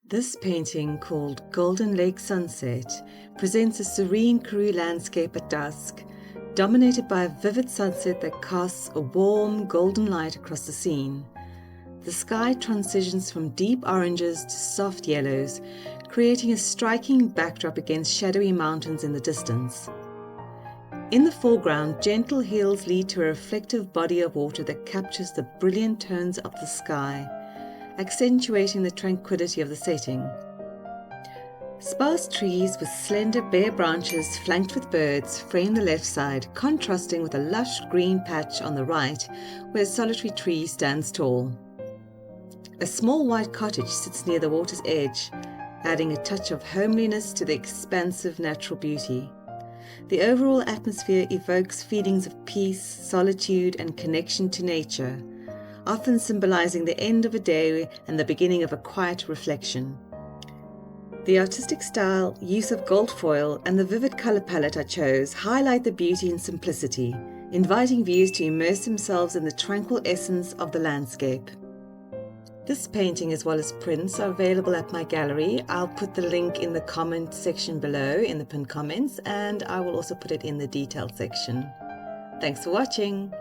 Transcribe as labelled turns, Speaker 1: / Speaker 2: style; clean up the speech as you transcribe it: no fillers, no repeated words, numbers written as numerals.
Speaker 1: This painting, called Golden Lake Sunset, presents a serene Karoo landscape at dusk, dominated by a vivid sunset that casts a warm golden light across the scene. The sky transitions from deep oranges to soft yellows, creating a striking backdrop against shadowy mountains in the distance. In the foreground, gentle hills lead to a reflective body of water that captures the brilliant tones of the sky, accentuating the tranquility of the setting. Sparse trees with slender bare branches flanked with birds frame the left side, contrasting with a lush green patch on the right where a solitary tree stands tall. A small white cottage sits near the water's edge, adding a touch of homeliness to the expansive natural beauty. The overall atmosphere evokes feelings of peace, solitude, and connection to nature, often symbolizing the end of a day and the beginning of a quiet reflection. The artistic style, use of gold foil, and the vivid color palette I chose highlight the beauty and simplicity, inviting viewers to immerse themselves in the tranquil essence of the landscape. This painting, as well as prints, are available at my gallery. I'll put the link in the comment section below in the pinned comments, and I will also put it in the detailed section. Thanks for watching.